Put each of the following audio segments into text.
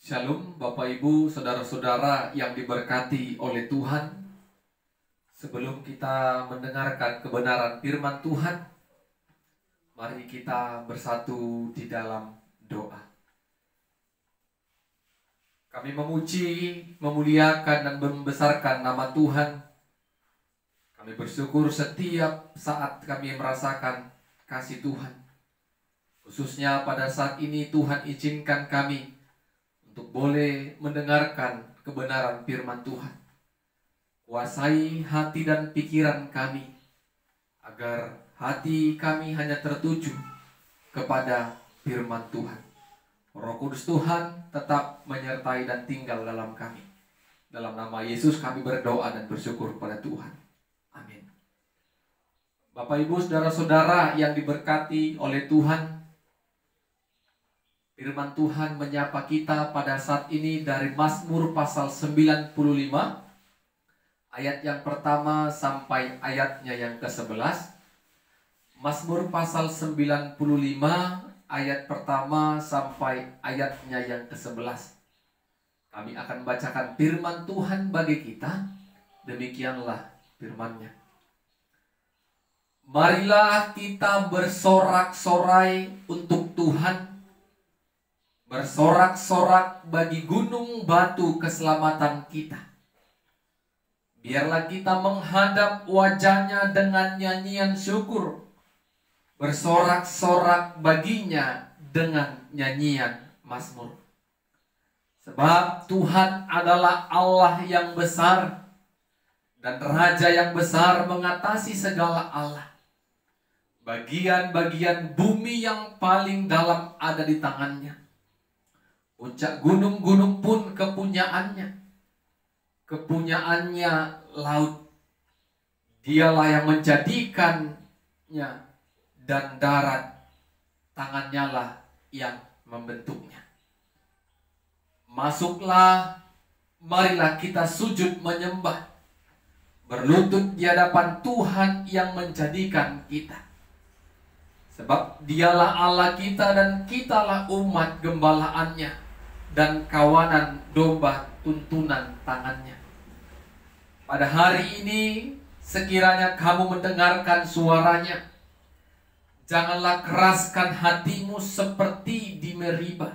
Shalom Bapak Ibu, Saudara-saudara yang diberkati oleh Tuhan. Sebelum kita mendengarkan kebenaran firman Tuhan, mari kita bersatu di dalam doa. Kami memuji, memuliakan dan membesarkan nama Tuhan. Kami bersyukur setiap saat kami merasakan kasih Tuhan. Khususnya pada saat ini Tuhan izinkan kami untuk boleh mendengarkan kebenaran firman Tuhan. Kuasai hati dan pikiran kami, agar hati kami hanya tertuju kepada firman Tuhan. Roh Kudus Tuhan tetap menyertai dan tinggal dalam kami. Dalam nama Yesus kami berdoa dan bersyukur kepada Tuhan. Amin. Bapak Ibu, saudara-saudara yang diberkati oleh Tuhan, firman Tuhan menyapa kita pada saat ini dari Mazmur pasal 95 ayat yang pertama sampai ayatnya yang ke-11. Mazmur pasal 95 ayat pertama sampai ayatnya yang ke-11. Kami akan bacakan firman Tuhan bagi kita. Demikianlah firman-Nya. Marilah kita bersorak-sorai untuk Tuhan, bersorak-sorak bagi gunung batu keselamatan kita. Biarlah kita menghadap wajah-Nya dengan nyanyian syukur, bersorak-sorak baginya dengan nyanyian mazmur. Sebab Tuhan adalah Allah yang besar, dan Raja yang besar mengatasi segala Allah. Bagian-bagian bumi yang paling dalam ada di tangan-Nya. Puncak gunung-gunung pun kepunyaannya. Kepunyaannya laut. Dialah yang menjadikannya, dan darat tangannya lah yang membentuknya. Masuklah, marilah kita sujud menyembah, berlutut di hadapan Tuhan yang menjadikan kita. Sebab Dialah Allah kita dan kitalah umat gembalaannya dan kawanan domba tuntunan tangannya. Pada hari ini sekiranya kamu mendengarkan suaranya, janganlah keraskan hatimu seperti di Meriba,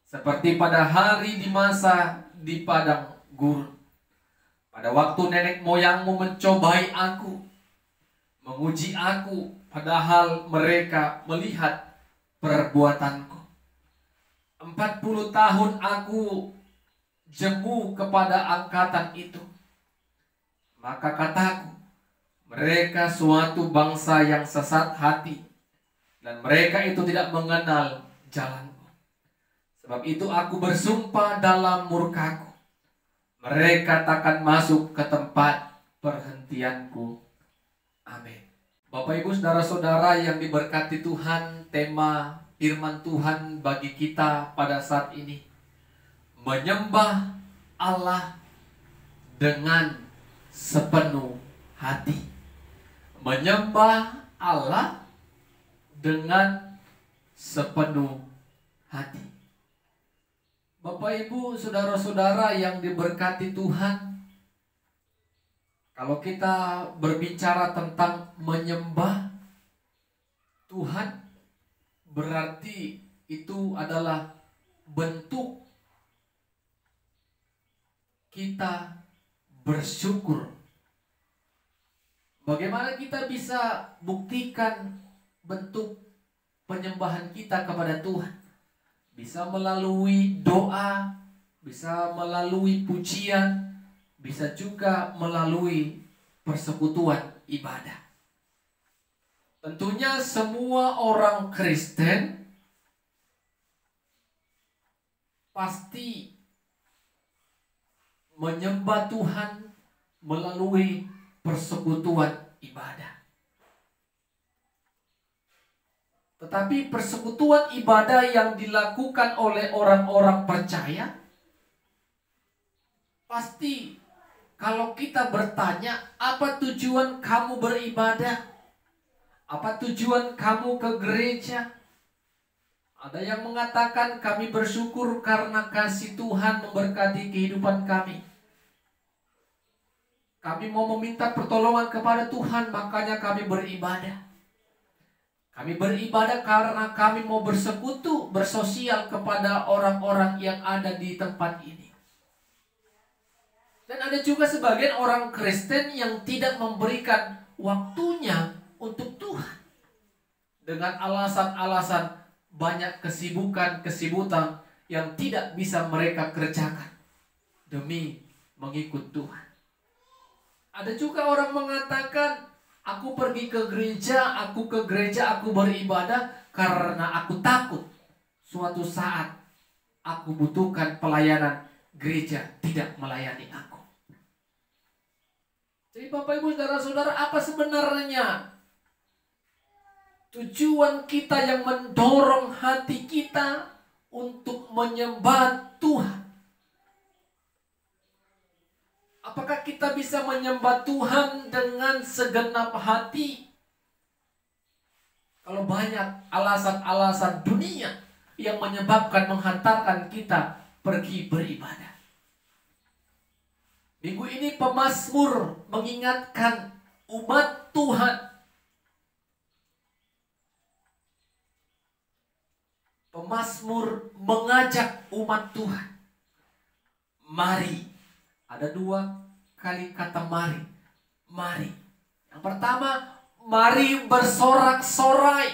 seperti pada hari di masa di padang gurun. Pada waktu nenek moyangmu mencobai aku, menguji aku, padahal mereka melihat perbuatanku. 40 tahun aku jemu kepada angkatan itu. Maka kataku, mereka suatu bangsa yang sesat hati, dan mereka itu tidak mengenal jalanku. Sebab itu aku bersumpah dalam murkaku, mereka takkan masuk ke tempat perhentianku. Amin. Bapak Ibu saudara-saudara yang diberkati Tuhan, tema firman Tuhan bagi kita pada saat ini, menyembah Allah dengan sepenuh hati. Menyembah Allah dengan sepenuh hati. Bapak Ibu saudara-saudara yang diberkati Tuhan, kalau kita berbicara tentang menyembah Tuhan, berarti itu adalah bentuk kita bersyukur. Bagaimana kita bisa buktikan bentuk penyembahan kita kepada Tuhan? Bisa melalui doa, bisa melalui pujian, bisa juga melalui persekutuan ibadah. Tentunya semua orang Kristen pasti menyembah Tuhan melalui persekutuan ibadah. Tetapi persekutuan ibadah yang dilakukan oleh orang-orang percaya, pasti kalau kita bertanya, apa tujuan kamu beribadah? Apa tujuan kamu ke gereja? Ada yang mengatakan kami bersyukur karena kasih Tuhan memberkati kehidupan kami. Kami mau meminta pertolongan kepada Tuhan, makanya kami beribadah. Kami beribadah karena kami mau bersekutu, bersosial kepada orang-orang yang ada di tempat ini. Dan ada juga sebagian orang Kristen yang tidak memberikan waktunya untuk Tuhan. Dengan alasan-alasan banyak kesibukan yang tidak bisa mereka kerjakan demi mengikut Tuhan. Ada juga orang mengatakan, aku pergi ke gereja, aku beribadah karena aku takut suatu saat aku butuhkan pelayanan, gereja tidak melayani aku. Jadi Bapak Ibu Saudara-saudara, apa sebenarnya tujuan kita yang mendorong hati kita untuk menyembah Tuhan? Apakah kita bisa menyembah Tuhan dengan segenap hati? Kalau banyak alasan-alasan dunia yang menyebabkan menghantarkan kita pergi beribadah. Minggu ini pemazmur mengingatkan umat Tuhan. Pemazmur mengajak umat Tuhan. Mari. Ada 2 kali kata mari. Mari. Yang pertama, mari bersorak-sorai.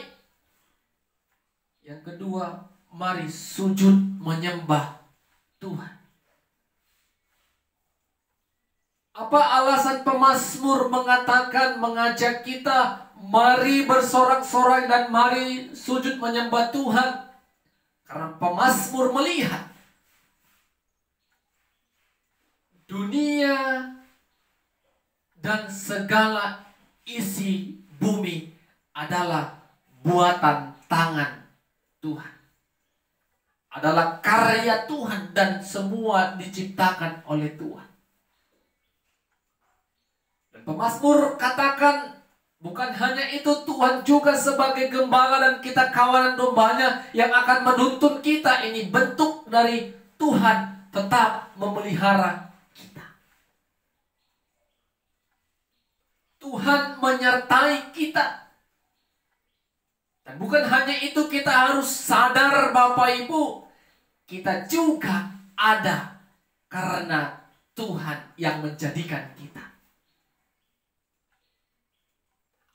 Yang kedua, mari sujud menyembah Tuhan. Apa alasan pemazmur mengajak kita mari bersorak-sorai dan mari sujud menyembah Tuhan? Karena pemazmur melihat dunia dan segala isi bumi adalah buatan tangan Tuhan. Adalah karya Tuhan dan semua diciptakan oleh Tuhan. Dan pemazmur katakan, bukan hanya itu, Tuhan juga sebagai gembala dan kita kawanan dombanya yang akan menuntun kita. Ini bentuk dari Tuhan tetap memelihara kita. Tuhan menyertai kita. Dan bukan hanya itu, kita harus sadar Bapak Ibu, kita juga ada karena Tuhan yang menjadikan kita.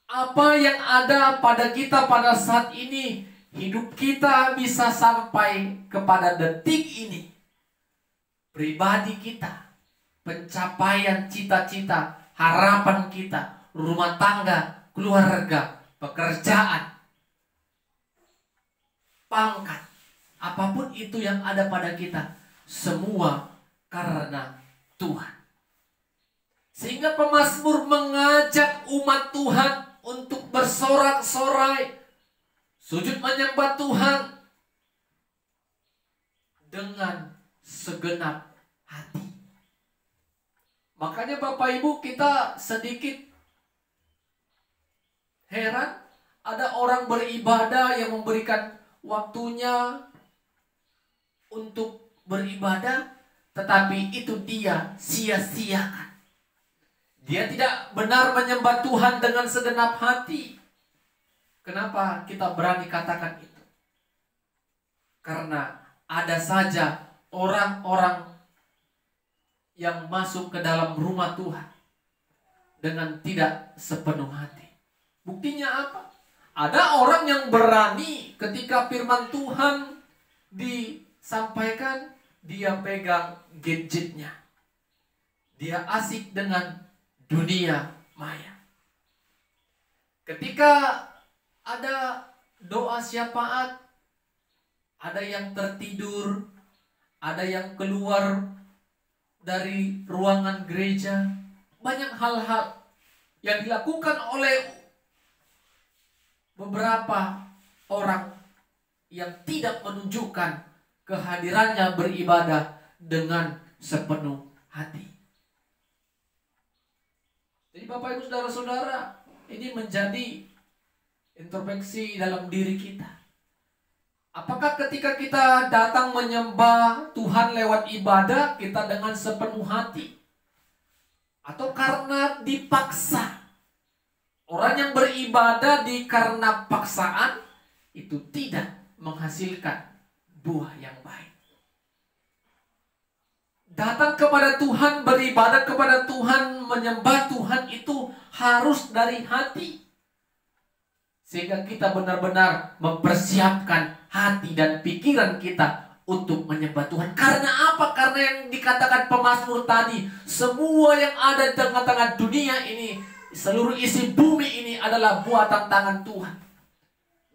Apa yang ada pada kita pada saat ini, hidup kita bisa sampai kepada detik ini. Pribadi kita, pencapaian cita-cita, harapan kita, rumah tangga, keluarga, pekerjaan, pangkat, apapun itu yang ada pada kita, semua karena Tuhan. Sehingga pemazmur mengajak umat Tuhan untuk bersorak-sorai, sujud menyembah Tuhan dengan segenap hati. Makanya Bapak Ibu, kita sedikit heran, ada orang beribadah yang memberikan waktunya untuk beribadah, tetapi itu dia sia-siakan. Dia tidak benar menyembah Tuhan dengan segenap hati. Kenapa kita berani katakan itu? Karena ada saja orang-orang yang masuk ke dalam rumah Tuhan dengan tidak sepenuh hati. Buktinya apa? Ada orang yang berani ketika firman Tuhan disampaikan, dia pegang gadgetnya. Dia asik dengan dunia maya. Ketika ada doa syafaat, ada yang tertidur, ada yang keluar dari ruangan gereja. Banyak hal-hal yang dilakukan oleh beberapa orang yang tidak menunjukkan kehadirannya beribadah dengan sepenuh hati. Jadi Bapak Ibu Saudara-saudara, ini menjadi introspeksi dalam diri kita. Apakah ketika kita datang menyembah Tuhan lewat ibadah kita dengan sepenuh hati? Atau karena dipaksa? Orang yang beribadah karena paksaan itu tidak menghasilkan buah yang baik. Datang kepada Tuhan, beribadah kepada Tuhan, menyembah Tuhan itu harus dari hati. Sehingga kita benar-benar mempersiapkan hati dan pikiran kita untuk menyembah Tuhan. Karena apa? Karena yang dikatakan pemazmur tadi, semua yang ada di tengah-tengah dunia ini, seluruh isi bumi ini adalah buatan tangan Tuhan.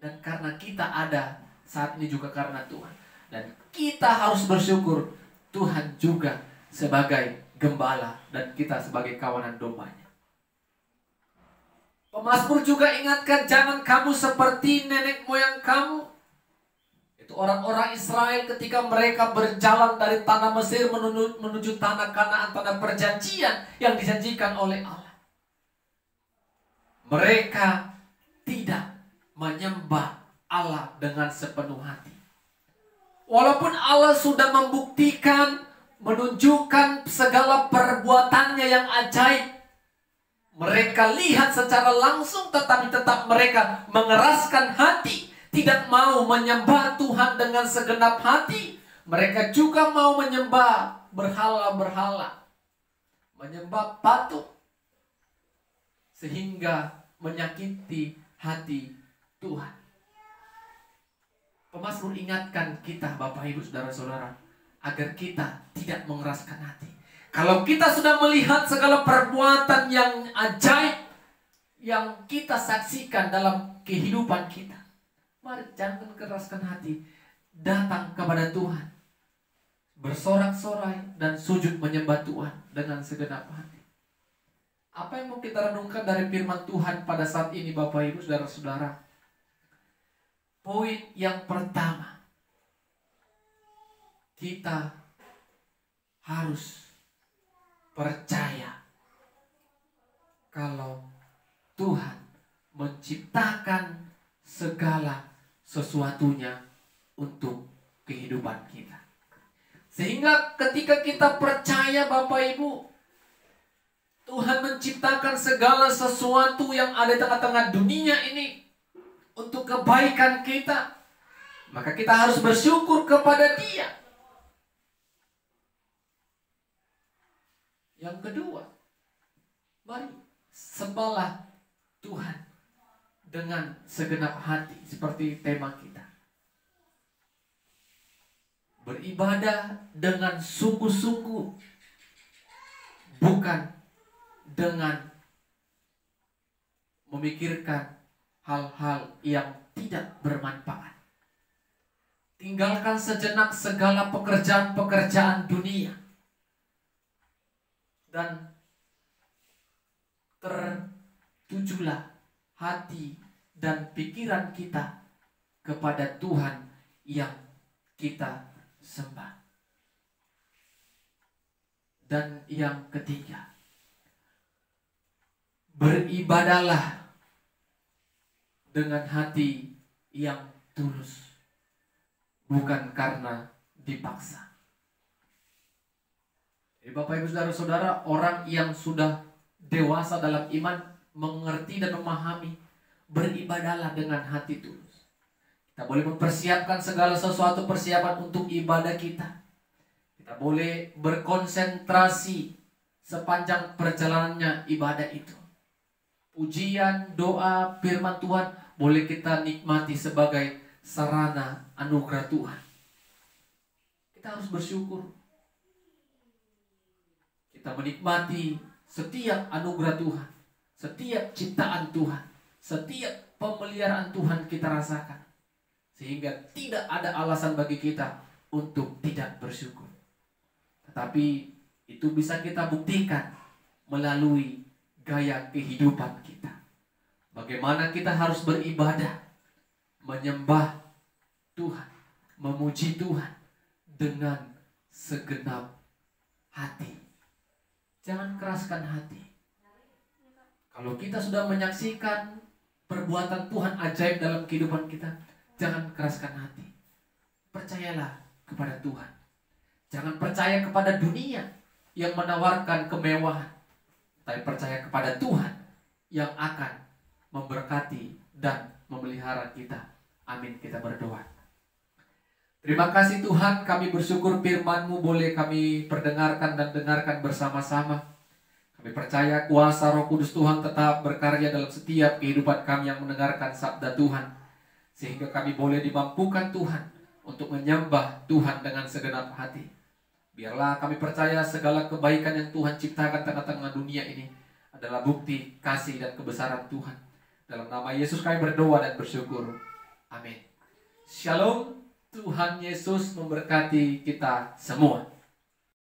Dan karena kita ada saat ini juga karena Tuhan. Dan kita harus bersyukur Tuhan juga sebagai gembala dan kita sebagai kawanan dombanya. Pemazmur juga ingatkan, jangan kamu seperti nenek moyang kamu. Itu orang-orang Israel ketika mereka berjalan dari tanah Mesir menuju tanah Kanaan, tanah perjanjian yang dijanjikan oleh Allah. Mereka tidak menyembah Allah dengan sepenuh hati. Walaupun Allah sudah membuktikan, menunjukkan segala perbuatannya yang ajaib, mereka lihat secara langsung, tetapi tetap mereka mengeraskan hati, tidak mau menyembah Tuhan dengan segenap hati. Mereka juga mau menyembah berhala-berhala, menyembah patung, sehingga menyakiti hati Tuhan. Pemazmur ingatkan kita, Bapak Ibu Saudara-saudara, agar kita tidak mengeraskan hati. Kalau kita sudah melihat segala perbuatan yang ajaib yang kita saksikan dalam kehidupan kita, mari jangan keraskan hati, datang kepada Tuhan, bersorak-sorai dan sujud menyembah Tuhan dengan segenap hati. Apa yang mau kita renungkan dari firman Tuhan pada saat ini, Bapak Ibu Saudara-saudara? Poin yang pertama, kita harus percaya kalau Tuhan menciptakan segala sesuatunya untuk kehidupan kita. Sehingga ketika kita percaya, Bapak Ibu, Tuhan menciptakan segala sesuatu yang ada di tengah-tengah dunia ini untuk kebaikan kita, maka kita harus bersyukur kepada Dia. Yang kedua, mari sembahlah Tuhan dengan segenap hati, seperti tema kita. Beribadah dengan sungguh-sungguh, bukan dengan memikirkan hal-hal yang tidak bermanfaat. Tinggalkan sejenak segala pekerjaan-pekerjaan dunia dan tertujulah hati dan pikiran kita kepada Tuhan yang kita sembah. Dan yang ketiga, beribadahlah dengan hati yang tulus, bukan karena dipaksa. Jadi Bapak Ibu Saudara-saudara, orang yang sudah dewasa dalam iman mengerti dan memahami, beribadahlah dengan hati tulus. Kita boleh mempersiapkan segala sesuatu persiapan untuk ibadah kita. Kita boleh berkonsentrasi sepanjang perjalanannya ibadah itu. Pujian, doa, firman Tuhan boleh kita nikmati sebagai sarana anugerah Tuhan. Kita harus bersyukur. Kita menikmati setiap anugerah Tuhan, setiap ciptaan Tuhan, setiap pemeliharaan Tuhan kita rasakan. Sehingga tidak ada alasan bagi kita untuk tidak bersyukur. Tetapi itu bisa kita buktikan melalui gaya kehidupan kita. Bagaimana kita harus beribadah, menyembah Tuhan, memuji Tuhan dengan segenap hati. Jangan keraskan hati. Kalau kita sudah menyaksikan perbuatan Tuhan ajaib dalam kehidupan kita, jangan keraskan hati. percayalah kepada Tuhan. Jangan percaya kepada dunia yang menawarkan kemewahan, tapi percaya kepada Tuhan yang akan memberkati dan memelihara kita. Amin, kita berdoa. Terima kasih Tuhan, kami bersyukur firman-Mu boleh kami perdengarkan dan dengarkan bersama-sama. Kami percaya kuasa Roh Kudus Tuhan tetap berkarya dalam setiap kehidupan kami yang mendengarkan sabda Tuhan, sehingga kami boleh dimampukan Tuhan untuk menyembah Tuhan dengan segenap hati. Biarlah kami percaya segala kebaikan yang Tuhan ciptakan tengah-tengah dunia ini adalah bukti kasih dan kebesaran Tuhan. Dalam nama Yesus kami berdoa dan bersyukur. Amin. Shalom. Tuhan Yesus memberkati kita semua.